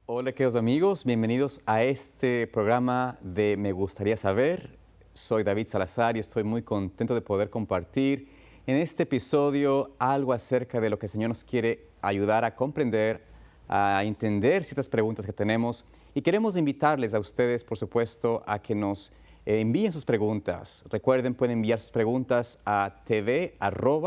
Hola queridos amigos, bienvenidos a este programa de Me Gustaría Saber. Soy David Salazar y estoy muy contento de poder compartir en este episodio algo acerca de lo que el Señor nos quiere ayudar a comprender, a entender ciertas preguntas que tenemos. Y queremos invitarles a ustedes, por supuesto, a que nos envíen sus preguntas. Recuerden, pueden enviar sus preguntas a tv@suntv.org.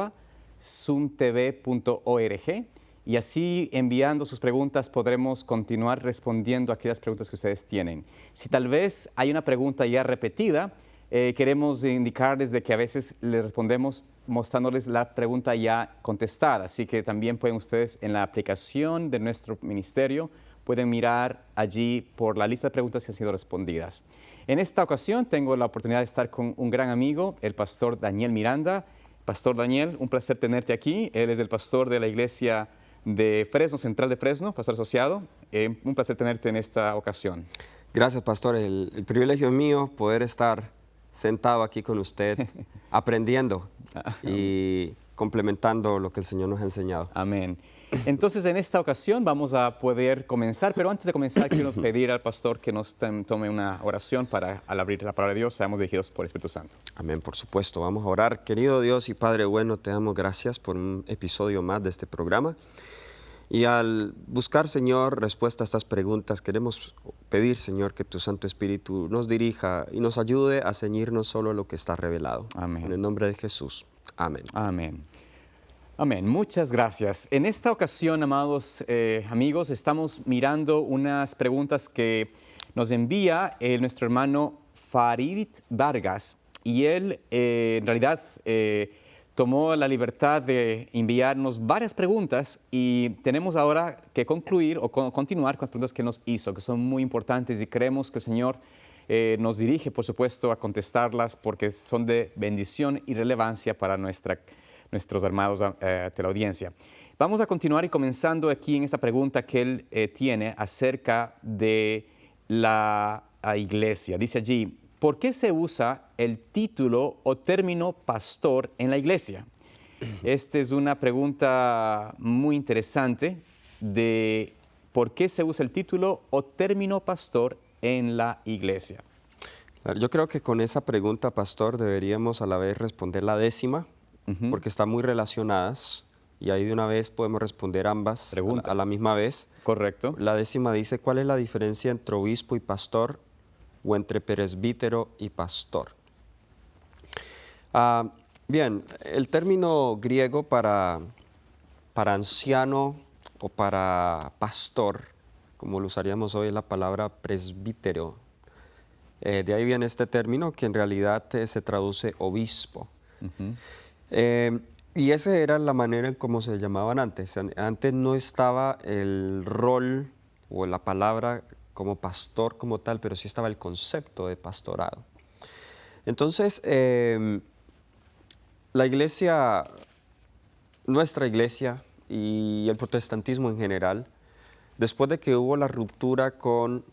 Y así, enviando sus preguntas, podremos continuar respondiendo a aquellas preguntas que ustedes tienen. Si tal vez hay una pregunta ya repetida, queremos indicarles de que a veces les respondemos mostrándoles la pregunta ya contestada. Así que también pueden ustedes, en la aplicación de nuestro ministerio, pueden mirar allí por la lista de preguntas que han sido respondidas. En esta ocasión tengo la oportunidad de estar con un gran amigo, el pastor Daniel Miranda. Pastor Daniel, un placer tenerte aquí. Él es el pastor de la iglesia de Fresno, Central de Fresno, pastor asociado. Un placer tenerte en esta ocasión. Gracias, pastor. El privilegio es mío poder estar sentado aquí con usted, aprendiendo y complementando lo que el Señor nos ha enseñado. Amén. Entonces, en esta ocasión vamos a poder comenzar, pero antes de comenzar quiero pedir al pastor que nos tome una oración para, al abrir la palabra de Dios, seamos dirigidos por el Espíritu Santo. Amén, por supuesto. Vamos a orar. Querido Dios y Padre bueno, te damos gracias por un episodio más de este programa. Y al buscar, Señor, respuesta a estas preguntas, queremos pedir, Señor, que tu Santo Espíritu nos dirija y nos ayude a ceñirnos solo a lo que está revelado. Amén. En el nombre de Jesús. Amén. Amén. Amén. Muchas gracias. En esta ocasión, amados amigos, estamos mirando unas preguntas que nos envía nuestro hermano Farid Vargas. Y él, en realidad, tomó la libertad de enviarnos varias preguntas y tenemos ahora que concluir o continuar con las preguntas que nos hizo, que son muy importantes y creemos que el Señor nos dirige, por supuesto, a contestarlas porque son de bendición y relevancia para nuestros hermanos de la audiencia. Vamos a continuar y comenzando aquí en esta pregunta que él tiene acerca de la iglesia. Dice allí, ¿por qué se usa el título o término pastor en la iglesia? Esta es una pregunta muy interesante de por qué se usa el título o término pastor en la iglesia. Yo creo que con esa pregunta, pastor, deberíamos a la vez responder la décima, porque están muy relacionadas y ahí de una vez podemos responder ambas a la misma vez. Correcto. La décima dice, ¿cuál es la diferencia entre obispo y pastor o entre presbítero y pastor? Bien, el término griego para anciano o para pastor, como lo usaríamos hoy, es la palabra presbítero. De ahí viene este término que en realidad se traduce obispo. Y esa era la manera en cómo se llamaban antes. Antes no estaba el rol o la palabra como pastor como tal, pero sí estaba el concepto de pastorado. Entonces, la iglesia, nuestra iglesia y el protestantismo en general, después de que hubo la ruptura con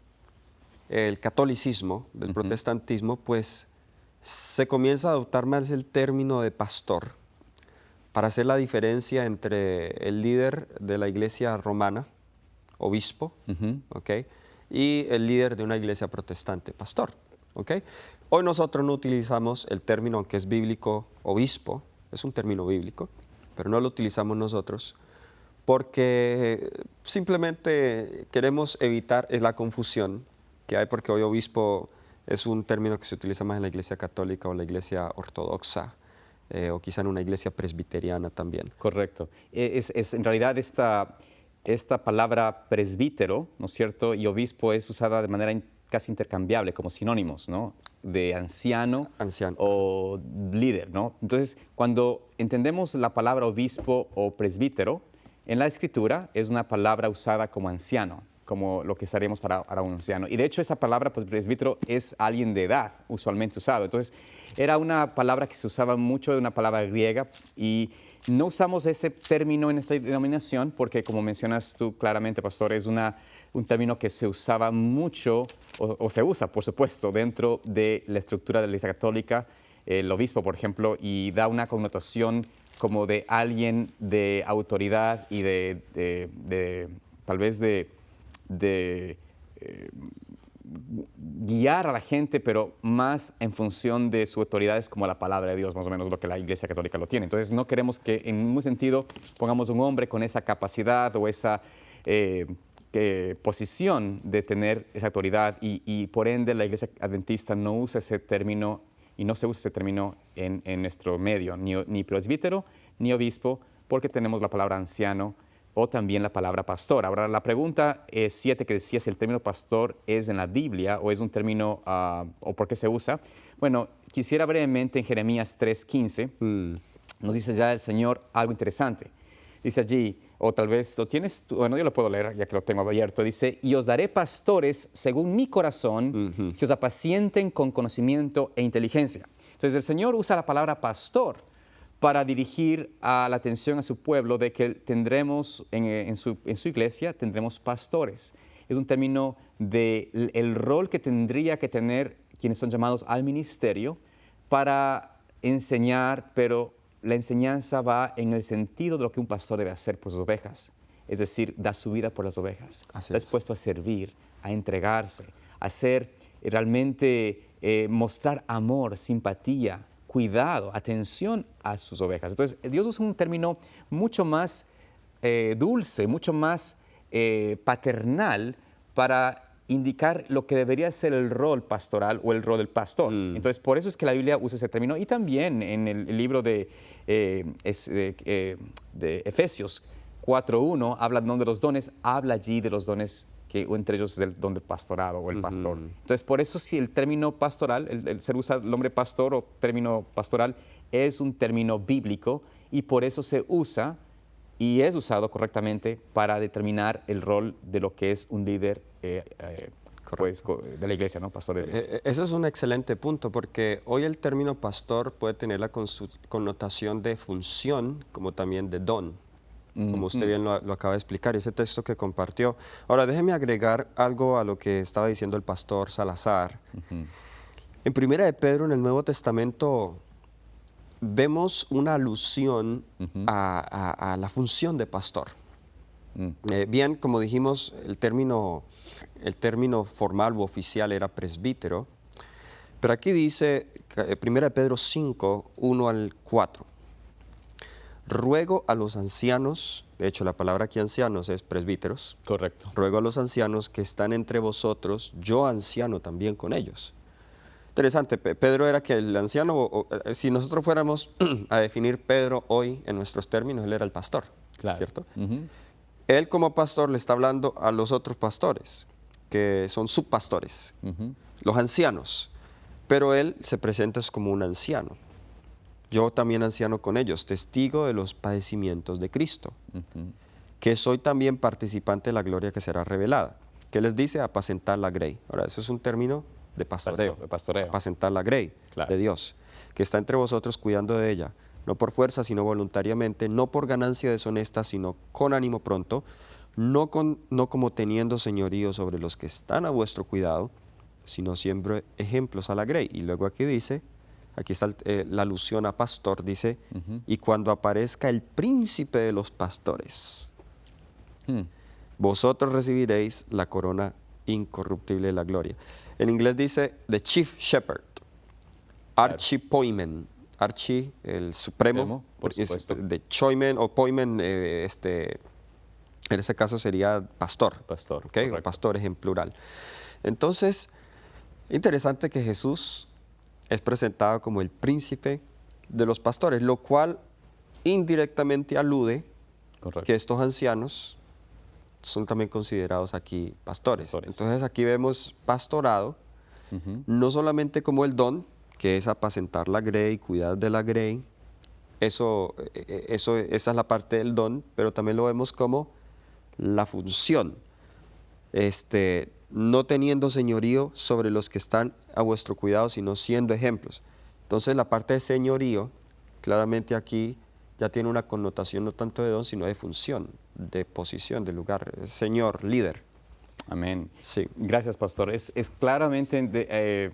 el catolicismo, del protestantismo, pues se comienza a adoptar más el término de pastor para hacer la diferencia entre el líder de la iglesia romana, obispo, ¿okay? Y el líder de una iglesia protestante, pastor. ¿Okay? Hoy nosotros no utilizamos el término, aunque es bíblico, obispo, es un término bíblico, pero no lo utilizamos nosotros porque simplemente queremos evitar la confusión que hay, porque hoy obispo es un término que se utiliza más en la iglesia católica o la iglesia ortodoxa, o quizá en una iglesia presbiteriana también. Correcto. En realidad esta palabra presbítero, ¿no es cierto?, y obispo es usada de manera casi intercambiable, como sinónimos, ¿no?, de anciano o líder, ¿no? Entonces, cuando entendemos la palabra obispo o presbítero, en la Escritura es una palabra usada como anciano, como lo que usaríamos para un anciano. Y de hecho esa palabra, pues, presbítero, es alguien de edad, usualmente usado. Entonces, era una palabra que se usaba mucho, una palabra griega, y no usamos ese término en esta denominación porque, como mencionas tú claramente, pastor, es un término que se usaba mucho, o se usa, por supuesto, dentro de la estructura de la Iglesia Católica, el obispo, por ejemplo, y da una connotación como de alguien de autoridad y tal vez de de guiar a la gente, pero más en función de su autoridad es como la palabra de Dios, más o menos lo que la Iglesia Católica lo tiene. Entonces no queremos que en ningún sentido pongamos un hombre con esa capacidad o esa posición de tener esa autoridad y por ende la Iglesia Adventista no usa ese término y no se usa ese término en nuestro medio, ni presbítero ni obispo, porque tenemos la palabra anciano o también la palabra pastor. Ahora, la pregunta 7 que decía si el término pastor es en la Biblia o es un término, o por qué se usa. Bueno, quisiera brevemente en Jeremías 3:15, nos dice ya el Señor algo interesante. Dice allí, o tal vez lo tienes, bueno, yo lo puedo leer ya que lo tengo abierto. Dice, y os daré pastores según mi corazón, que os apacienten con conocimiento e inteligencia. Entonces, el Señor usa la palabra pastor para dirigir a la atención a su pueblo de que tendremos en su iglesia, tendremos pastores. Es un término del rol que tendría que tener quienes son llamados al ministerio para enseñar, pero la enseñanza va en el sentido de lo que un pastor debe hacer por sus ovejas. Es decir, da su vida por las ovejas. Está dispuesto a servir, a entregarse, a hacer realmente mostrar amor, simpatía, cuidado, atención a sus ovejas. Entonces, Dios usa un término mucho más dulce, mucho más paternal para indicar lo que debería ser el rol pastoral o el rol del pastor. Entonces, por eso es que la Biblia usa ese término. Y también en el libro de Efesios 4:1 habla de los dones, habla allí de los dones que entre ellos es el don del pastorado o el pastor. Entonces, por eso si el término pastoral, se usa el nombre pastor o término pastoral, es un término bíblico y por eso se usa y es usado correctamente para determinar el rol de lo que es un líder pues, de la iglesia, ¿no? Pastor de la iglesia. Ese es un excelente punto porque hoy el término pastor puede tener la connotación de función como también de don, como usted bien lo acaba de explicar, ese texto que compartió. Ahora, déjeme agregar algo a lo que estaba diciendo el pastor Salazar. En Primera de Pedro, en el Nuevo Testamento, vemos una alusión a la función de pastor. Bien, como dijimos, el término formal u oficial era presbítero, pero aquí dice, 1 Pedro 5, 1 al 4, ruego a los ancianos, de hecho la palabra aquí ancianos es presbíteros. Correcto. Ruego a los ancianos que están entre vosotros, yo anciano también con ellos. Interesante, Pedro era que el anciano, si nosotros fuéramos a definir Pedro hoy en nuestros términos, él era el pastor, Claro. ¿cierto? Él como pastor le está hablando a los otros pastores, que son subpastores, los ancianos, pero él se presenta como un anciano. Yo también anciano con ellos, testigo de los padecimientos de Cristo, que soy también participante de la gloria que será revelada. ¿Qué les dice? Apacentar la grey. Ahora, eso es un término de pastoreo. Apacentar la grey de Dios, que está entre vosotros cuidando de ella, no por fuerza, sino voluntariamente, no por ganancia deshonesta, sino con ánimo pronto, no como teniendo señorío sobre los que están a vuestro cuidado, sino siempre ejemplos a la grey. Y luego aquí dice, aquí está la alusión a pastor, dice, y cuando aparezca el príncipe de los pastores, vosotros recibiréis la corona incorruptible de la gloria. En inglés dice, the chief shepherd, archipoimen, archi, el supremo, por supuesto. de choimen o poimen, en ese caso sería pastor. Pastor, ¿okay? Pastores en plural. Entonces, interesante que Jesús es presentado como el príncipe de los pastores, lo cual indirectamente alude que estos ancianos son también considerados aquí pastores. Entonces aquí vemos pastorado, no solamente como el don, que es apacentar la grey, cuidar de la grey, esa es la parte del don, pero también lo vemos como la función, no teniendo señorío sobre los que están a vuestro cuidado, sino siendo ejemplos. Entonces la parte de señorío, claramente aquí ya tiene una connotación no tanto de don, sino de función, de posición, de lugar, señor, líder. Amén. Sí. Gracias, pastor. Es claramente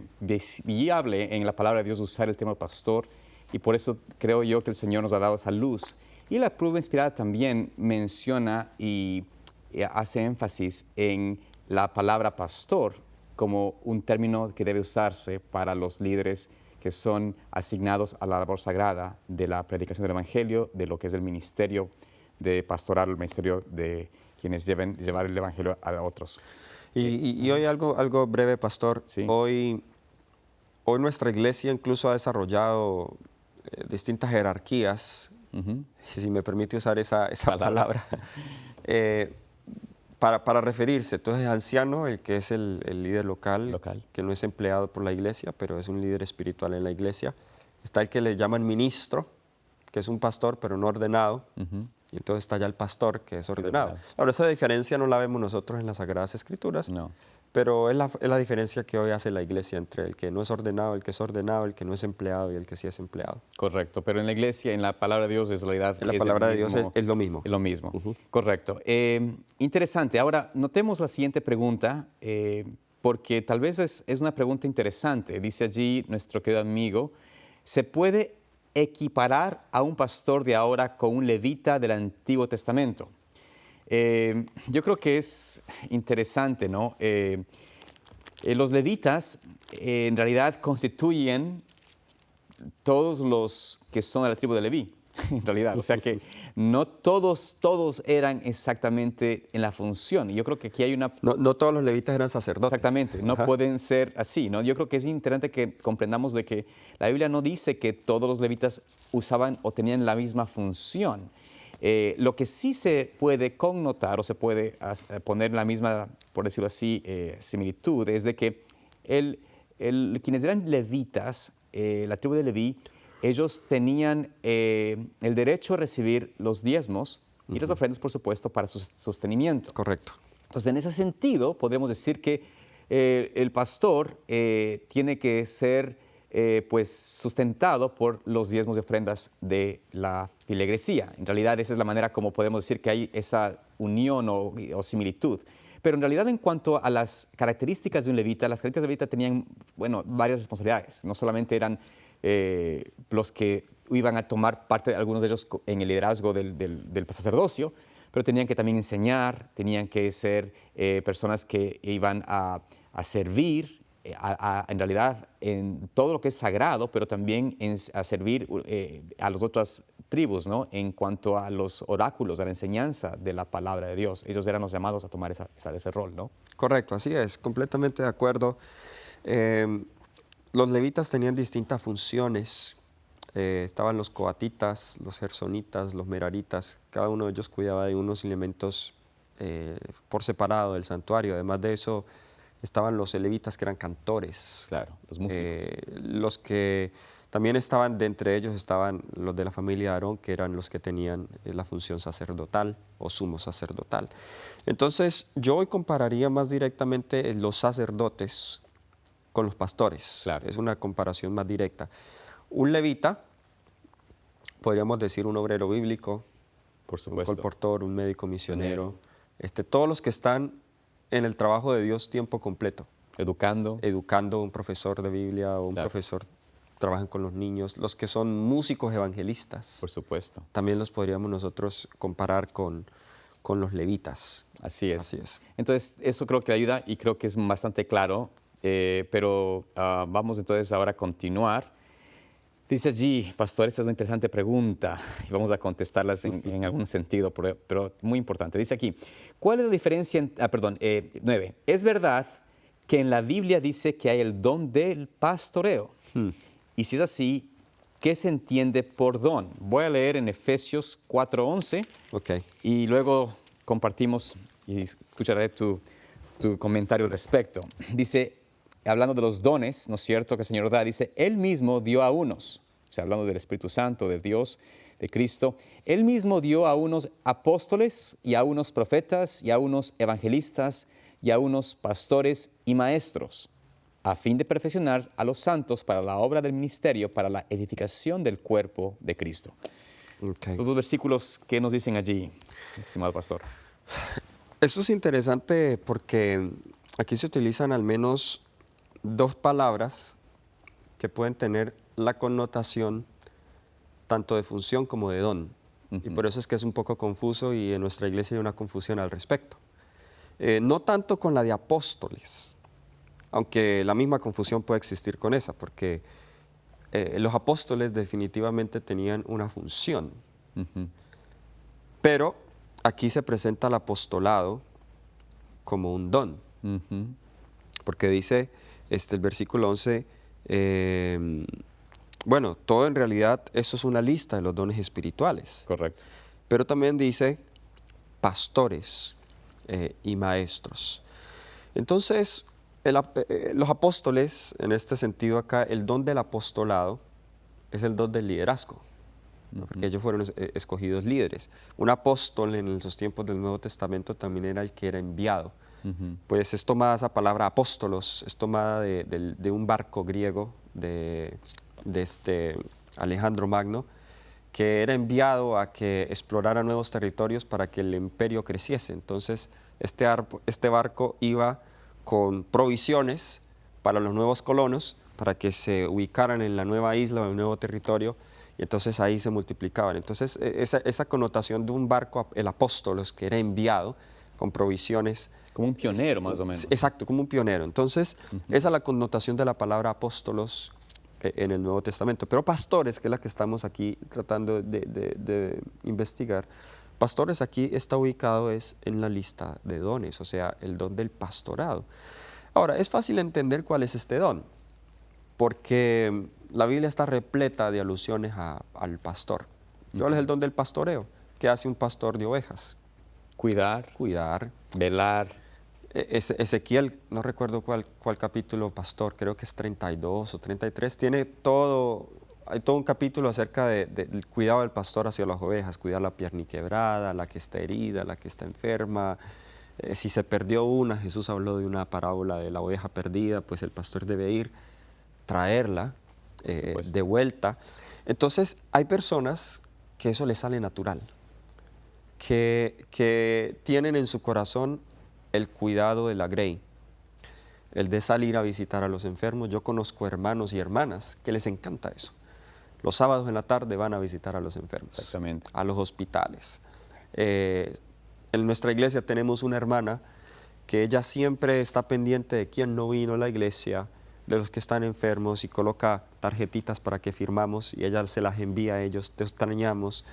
viable en la palabra de Dios usar el tema pastor y por eso creo yo que el Señor nos ha dado esa luz. Y la prueba inspirada también menciona y hace énfasis en la palabra pastor como un término que debe usarse para los líderes que son asignados a la labor sagrada de la predicación del Evangelio, de lo que es el ministerio de pastoral, el ministerio de quienes llevar el Evangelio a otros. Y hoy algo breve, pastor. Sí. Hoy nuestra iglesia incluso ha desarrollado distintas jerarquías, si me permite usar esa palabra, para referirse. Entonces, anciano, el que es el líder local, que no es empleado por la iglesia, pero es un líder espiritual en la iglesia. Está el que le llaman ministro, que es un pastor, pero no ordenado. Y entonces está ya el pastor, que es ordenado. Ahora, esa diferencia no la vemos nosotros en las Sagradas Escrituras, No. pero es la diferencia que hoy hace la iglesia entre el que no es ordenado, el que es ordenado, el que no es empleado y el que sí es empleado. Correcto, pero en la iglesia, en la palabra de Dios, es realidad. En la palabra de Dios es lo mismo. Es lo mismo, correcto. Interesante. Ahora, notemos la siguiente pregunta, porque tal vez es una pregunta interesante. Dice allí nuestro querido amigo, ¿se puede equiparar a un pastor de ahora con un levita del Antiguo Testamento? Yo creo que es interesante, ¿no? Los levitas en realidad constituyen todos los que son de la tribu de Leví, en realidad. O sea que no todos eran exactamente en la función. Yo creo que aquí hay una... No todos los levitas eran sacerdotes. Exactamente, no pueden ser así, ¿no? Yo creo que es interesante que comprendamos de que la Biblia no dice que todos los levitas usaban o tenían la misma función. Lo que sí se puede connotar o se puede poner la misma, por decirlo así, similitud, es de que quienes eran levitas, la tribu de Leví, ellos tenían el derecho a recibir los diezmos y las ofrendas, por supuesto, para su sostenimiento. Correcto. Entonces, en ese sentido, podríamos decir que el pastor tiene que ser pues sustentado por los diezmos y ofrendas de la filigresía. En realidad, esa es la manera como podemos decir que hay esa unión o similitud. Pero en realidad, en cuanto a las características de un levita, las características de un levita tenían, bueno, varias responsabilidades. No solamente eran los que iban a tomar parte, algunos de ellos, en el liderazgo del sacerdocio, pero tenían que también enseñar, tenían que ser personas que iban a servir, en realidad, en todo lo que es sagrado, pero también a servir a las otras tribus, ¿no? En cuanto a los oráculos, a la enseñanza de la palabra de Dios. Ellos eran los llamados a tomar ese rol, ¿no? Correcto, así es, completamente de acuerdo. Los levitas tenían distintas funciones. Estaban los coatitas, los gersonitas, los meraritas. Cada uno de ellos cuidaba de unos elementos por separado del santuario. Además de eso, estaban los levitas, que eran cantores. Claro, los músicos. Los que también estaban, de entre ellos estaban los de la familia de Aarón, que eran los que tenían la función sacerdotal o sumo sacerdotal. Entonces, yo hoy compararía más directamente los sacerdotes con los pastores. Claro. Es una comparación más directa. Un levita, podríamos decir un obrero bíblico, Por supuesto. un colportor, un médico misionero, todos los que están en el trabajo de Dios tiempo completo. Educando, un profesor de Biblia o un profesor trabajan con los niños, los que son músicos evangelistas. Por supuesto. También los podríamos nosotros comparar con los levitas. Así es. Así es. Entonces, eso creo que ayuda y creo que es bastante claro, pero vamos entonces ahora a continuar. Dice allí, pastor, esta es una interesante pregunta y vamos a contestarlas en algún sentido, pero muy importante. Dice aquí, ¿cuál es la diferencia? 9. ¿Es verdad que en la Biblia dice que hay el don del pastoreo? Y si es así, ¿qué se entiende por don? Voy a leer en Efesios 4:11 y luego compartimos y escucharé tu comentario al respecto. Dice, hablando de los dones, ¿no es cierto?, que el Señor da, dice, Él mismo dio a unos, o sea, hablando del Espíritu Santo, de Dios, de Cristo, Él mismo dio a unos apóstoles y a unos profetas y a unos evangelistas y a unos pastores y maestros, a fin de perfeccionar a los santos para la obra del ministerio, para la edificación del cuerpo de Cristo. Estos dos versículos, ¿qué nos dicen allí, estimado pastor? Esto es interesante porque aquí se utilizan al menos dos palabras que pueden tener la connotación tanto de función como de don. Y por eso es que es un poco confuso y en nuestra iglesia hay una confusión al respecto. No tanto con la de apóstoles, aunque la misma confusión puede existir con esa, porque los apóstoles definitivamente tenían una función. Pero aquí se presenta el apostolado como un don. Porque dice el versículo 11, bueno, todo en realidad, esto es una lista de los dones espirituales. Correcto. Pero también dice pastores y maestros. Entonces, los apóstoles, en este sentido acá, el don del apostolado es el don del liderazgo, ¿no? Porque ellos fueron escogidos líderes. Un apóstol en los tiempos del Nuevo Testamento también era el que era enviado. Pues es tomada esa palabra apóstolos, es tomada de un barco griego de Alejandro Magno, que era enviado a que explorara nuevos territorios para que el imperio creciese. Entonces, este barco iba con provisiones para los nuevos colonos, para que se ubicaran en la nueva isla o en el nuevo territorio, y entonces ahí se multiplicaban. Entonces, esa connotación de un barco, el apóstolos, que era enviado con provisiones. Como un pionero, más o menos. Exacto, como un pionero. Entonces, esa es la connotación de la palabra apóstolos en el Nuevo Testamento. Pero pastores, que es la que estamos aquí tratando de investigar, pastores aquí está ubicado en la lista de dones, o sea, el don del pastorado. Ahora, es fácil entender cuál es este don, porque la Biblia está repleta de alusiones al pastor. ¿Cuál es el don del pastoreo? ¿Qué hace un pastor de ovejas? Cuidar, velar. Ezequiel, no recuerdo cuál capítulo pastor, creo que es 32 o 33, hay todo un capítulo acerca del cuidado del pastor hacia las ovejas, cuidar la pierniquebrada, la que está herida, la que está enferma. Si se perdió una, Jesús habló de una parábola de la oveja perdida, pues el pastor debe ir, traerla de vuelta. Entonces, hay personas que eso les sale natural, que tienen en su corazón el cuidado de la grey, el de salir a visitar a los enfermos. Yo conozco hermanos y hermanas que les encanta eso. Los sábados en la tarde van a visitar a los enfermos, exactamente, a los hospitales. En nuestra iglesia tenemos una hermana que ella siempre está pendiente de quién no vino a la iglesia, de los que están enfermos, y coloca tarjetitas para que firmamos y ella se las envía a ellos. Te extrañamos.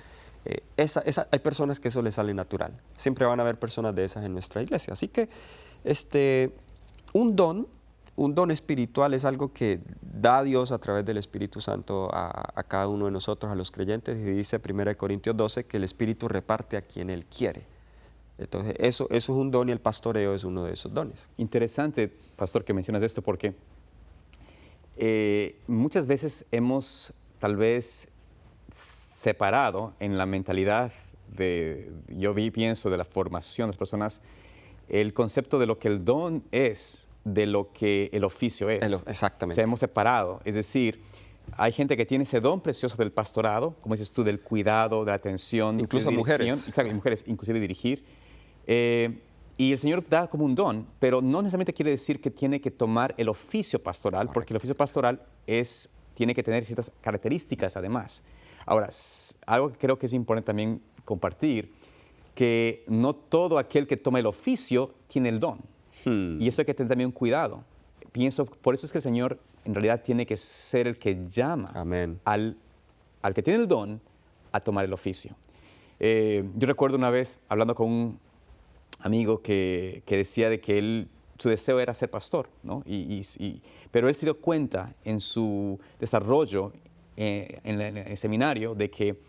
Hay personas que eso les sale natural. Siempre van a haber personas de esas en nuestra iglesia. Así que un don espiritual es algo que da Dios a través del Espíritu Santo a cada uno de nosotros, a los creyentes. Y dice 1 Corintios 12 que el Espíritu reparte a quien Él quiere. Entonces, eso es un don, y el pastoreo es uno de esos dones. Interesante, pastor, que mencionas esto, porque muchas veces hemos tal vez separado en la mentalidad pienso de la formación de las personas, el concepto de lo que el don es de lo que el oficio es. Exactamente. O sea, hemos separado. Es decir, hay gente que tiene ese don precioso del pastorado, como dices tú, del cuidado, de la atención. Incluso mujeres. Exacto, mujeres, inclusive dirigir. Y el Señor da como un don, pero no necesariamente quiere decir que tiene que tomar el oficio pastoral, porque el oficio pastoral tiene que tener ciertas características además. Ahora, algo que creo que es importante también compartir, que no todo aquel que toma el oficio tiene el don. Y eso hay que tener también cuidado. Por eso es que el Señor en realidad tiene que ser el que llama al que tiene el don a tomar el oficio. Yo recuerdo una vez hablando con un amigo que decía de que su deseo era ser pastor, ¿no? Pero él se dio cuenta en su desarrollo en el seminario de que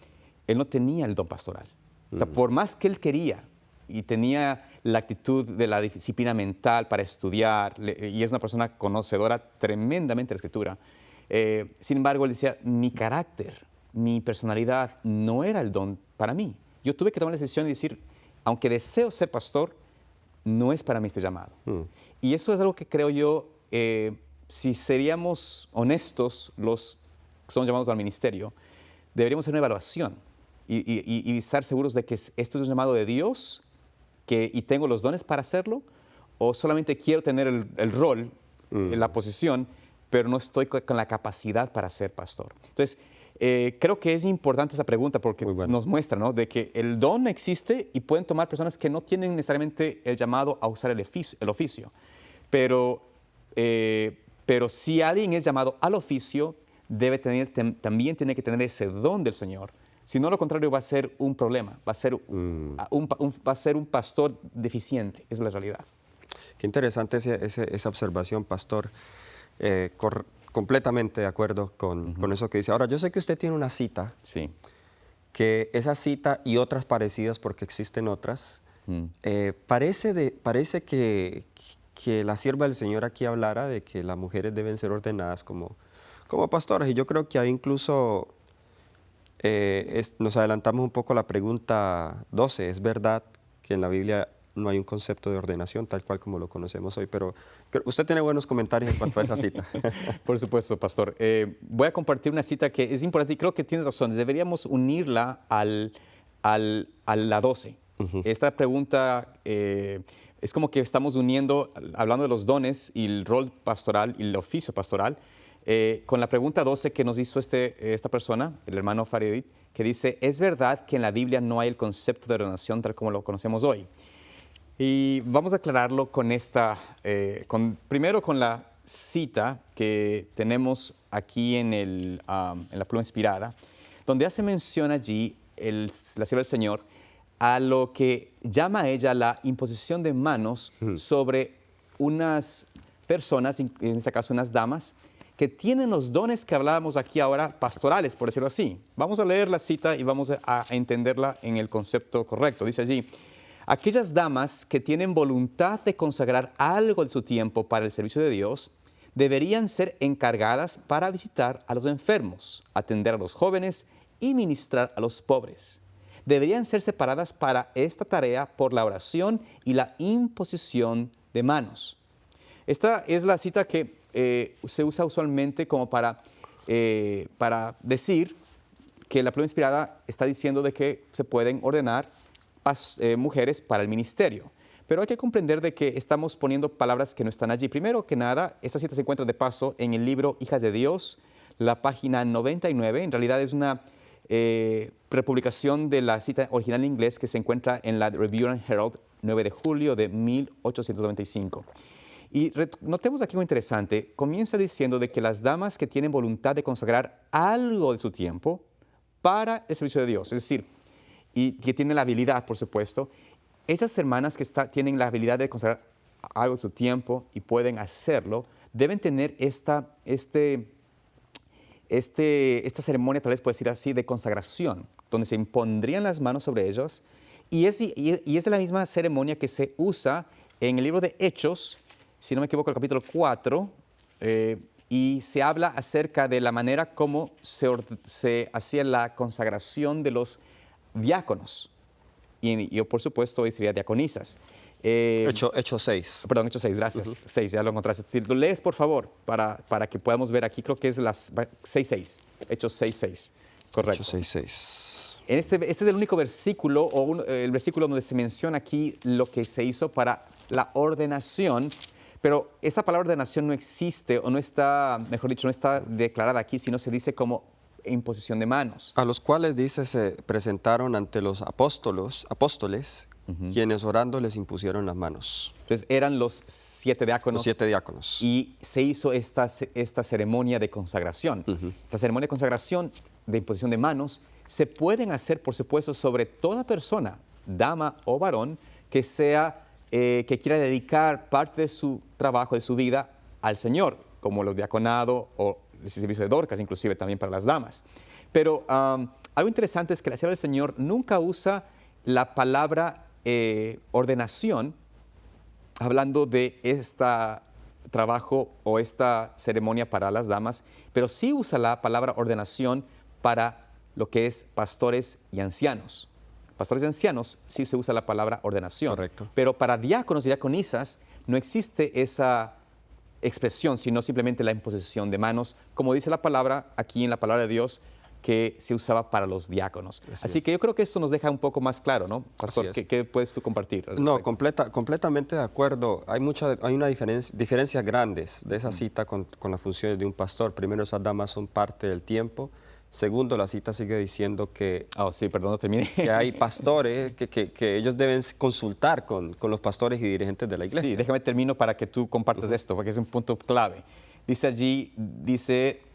él no tenía el don pastoral. O sea, por más que él quería y tenía la actitud de la disciplina mental para estudiar, y es una persona conocedora tremendamente de la Escritura, sin embargo, él decía, mi carácter, mi personalidad no era el don para mí. Yo tuve que tomar la decisión y decir, aunque deseo ser pastor, no es para mí este llamado. Y eso es algo que creo yo, si seríamos honestos, los que son llamados al ministerio, deberíamos hacer una evaluación y estar seguros de que esto es un llamado de Dios y tengo los dones para hacerlo, o solamente quiero tener el rol, la posición, pero no estoy con la capacidad para ser pastor. Entonces, Creo que es importante esa pregunta porque Muy bueno. nos muestra, ¿no?, de que el don existe y pueden tomar personas que no tienen necesariamente el llamado a usar el oficio. Pero si alguien es llamado al oficio, debe tener, también tiene que tener ese don del Señor. Si no, lo contrario va a ser un problema, va a ser un pastor deficiente, es la realidad. Qué interesante esa observación, pastor. Completamente de acuerdo con eso que dice. Ahora, yo sé que usted tiene una cita, Sí. que esa cita y otras parecidas, porque existen otras, parece que la sierva del Señor aquí hablara de que las mujeres deben ser ordenadas como pastoras. Y yo creo que ahí incluso nos adelantamos un poco a la pregunta 12. ¿Es verdad que en la Biblia no hay un concepto de ordenación tal cual como lo conocemos hoy? Pero usted tiene buenos comentarios en cuanto a esa cita. Por supuesto, pastor. Voy a compartir una cita que es importante y creo que tienes razón. Deberíamos unirla a la 12. Esta pregunta es como que estamos uniendo, hablando de los dones y el rol pastoral y el oficio pastoral, con la pregunta 12 que nos hizo esta persona, el hermano Faridit, que dice, ¿es verdad que en la Biblia no hay el concepto de ordenación tal como lo conocemos hoy? Y vamos a aclararlo con primero con la cita que tenemos aquí en la pluma inspirada, donde hace mención allí la sierva del Señor a lo que llama ella la imposición de manos sobre unas personas, en este caso unas damas, que tienen los dones que hablábamos aquí ahora, pastorales, por decirlo así. Vamos a leer la cita y vamos a entenderla en el concepto correcto. Dice allí, aquellas damas que tienen voluntad de consagrar algo de su tiempo para el servicio de Dios, deberían ser encargadas para visitar a los enfermos, atender a los jóvenes y ministrar a los pobres. Deberían ser separadas para esta tarea por la oración y la imposición de manos. Esta es la cita que se usa usualmente como para decir que la pluma inspirada está diciendo de que se pueden ordenar mujeres para el ministerio. Pero hay que comprender de que estamos poniendo palabras que no están allí. Primero que nada, esta cita se encuentra de paso en el libro Hijas de Dios, la página 99. En realidad es una republicación de la cita original en inglés que se encuentra en la Review and Herald, 9 de julio de 1895. Y notemos aquí algo interesante. Comienza diciendo de que las damas que tienen voluntad de consagrar algo de su tiempo para el servicio de Dios, es decir, y que tienen la habilidad, por supuesto, esas hermanas que tienen la habilidad de consagrar algo de su tiempo y pueden hacerlo, deben tener esta ceremonia, tal vez puede decir así, de consagración, donde se impondrían las manos sobre ellos. Y es la misma ceremonia que se usa en el libro de Hechos, si no me equivoco, el capítulo 4, y se habla acerca de la manera como se hacía la consagración de los diáconos. Y yo, por supuesto, hoy sería diaconisas. Hechos 6. Perdón, Hechos 6, gracias. 6, ya lo encontraste. Si lo lees, por favor, para que podamos ver aquí, creo que es las 6:6. Hechos 6:6, correcto. Hechos 6:6. Este es el único versículo, el versículo donde se menciona aquí lo que se hizo para la ordenación, pero esa palabra ordenación no existe, o no está, mejor dicho, no está declarada aquí, sino se dice como imposición de manos. A los cuales, dice, se presentaron ante los apóstoles, quienes orando les impusieron las manos. Entonces eran los 7 diáconos. Los 7 diáconos. Y se hizo esta ceremonia de consagración. Esta ceremonia de consagración, de imposición de manos, se pueden hacer, por supuesto, sobre toda persona, dama o varón, que quiera dedicar parte de su trabajo, de su vida, al Señor, como los diaconados o el servicio de Dorcas, inclusive también para las damas. Pero algo interesante es que la sierva del Señor nunca usa la palabra ordenación hablando de este trabajo o esta ceremonia para las damas, pero sí usa la palabra ordenación para lo que es pastores y ancianos. Pastores y ancianos sí se usa la palabra ordenación. Correcto. Pero para diáconos y diaconisas no existe esa expresión, sino simplemente la imposición de manos, como dice la palabra aquí en la palabra de Dios, que se usaba para los diáconos. Así que yo creo que esto nos deja un poco más claro, ¿no? Pastor, ¿qué puedes tú compartir? No, completamente de acuerdo. Hay una diferencias grandes de esa cita con las funciones de un pastor. Primero, esas damas son parte del tiempo Segundo, la cita sigue diciendo Oh, sí, perdón, no terminé. que hay pastores, que ellos deben consultar con los pastores y dirigentes de la iglesia. Sí, déjame termino para que tú compartas esto, porque es un punto clave. Dice allí,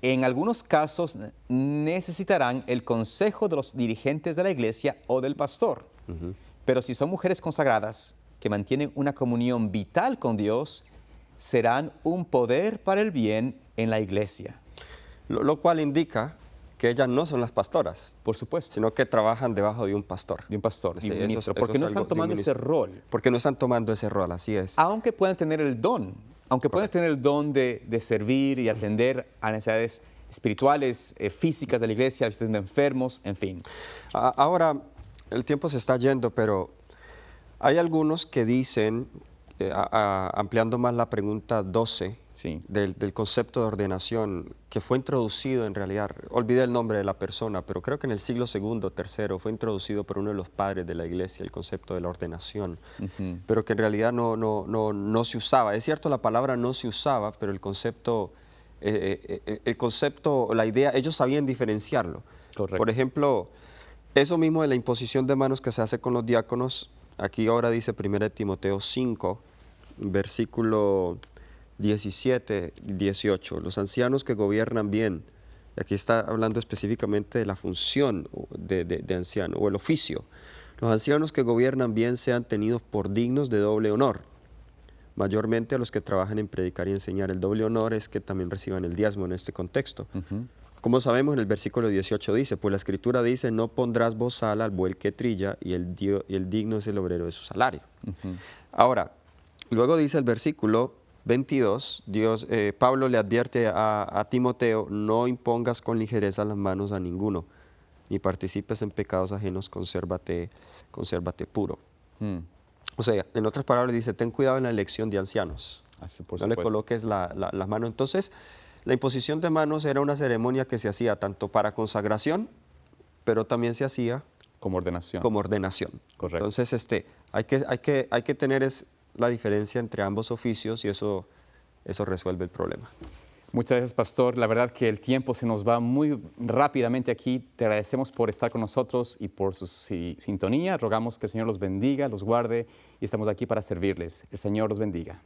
en algunos casos necesitarán el consejo de los dirigentes de la iglesia o del pastor. Pero si son mujeres consagradas que mantienen una comunión vital con Dios, serán un poder para el bien en la iglesia. Lo cual indica que ellas no son las pastoras, Por supuesto. sino que trabajan debajo de un pastor. De un pastor Sí, y un eso ministro, es porque no algo están de un tomando ese ministro. rol. Porque no están tomando ese rol, así es. Aunque puedan tener el don, de servir y atender a necesidades espirituales, físicas de la iglesia, visitando enfermos, en fin. Ahora, el tiempo se está yendo, pero hay algunos que dicen, ampliando más la pregunta 12, Sí. del concepto de ordenación, que fue introducido en realidad, olvidé el nombre de la persona, pero creo que en el siglo II o III fue introducido por uno de los padres de la iglesia, el concepto de la ordenación, pero que en realidad no se usaba. Es cierto, la palabra no se usaba, pero el concepto, la idea, ellos sabían diferenciarlo. Correcto. Por ejemplo, eso mismo de la imposición de manos que se hace con los diáconos, aquí ahora dice 1 Timoteo 5, versículo 17, 18, los ancianos que gobiernan bien, aquí está hablando específicamente de la función de anciano o el oficio, los ancianos que gobiernan bien sean tenidos por dignos de doble honor, mayormente a los que trabajan en predicar y enseñar. El doble honor es que también reciban el diezmo en este contexto. Como sabemos, en el versículo 18 dice, pues la Escritura dice, no pondrás bozal al buey que trilla y el digno es el obrero de su salario. Ahora, luego dice el versículo 22, Pablo le advierte a Timoteo, no impongas con ligereza las manos a ninguno, ni participes en pecados ajenos, consérvate puro. O sea, en otras palabras dice, ten cuidado en la elección de ancianos, no le coloques las manos. Entonces, la imposición de manos era una ceremonia que se hacía tanto para consagración, pero también se hacía Como ordenación. Correcto. Entonces, hay que tener la diferencia entre ambos oficios y eso resuelve el problema. Muchas gracias, pastor. La verdad que el tiempo se nos va muy rápidamente aquí. Te agradecemos por estar con nosotros y por su sintonía. Rogamos que el Señor los bendiga, los guarde y estamos aquí para servirles. El Señor los bendiga.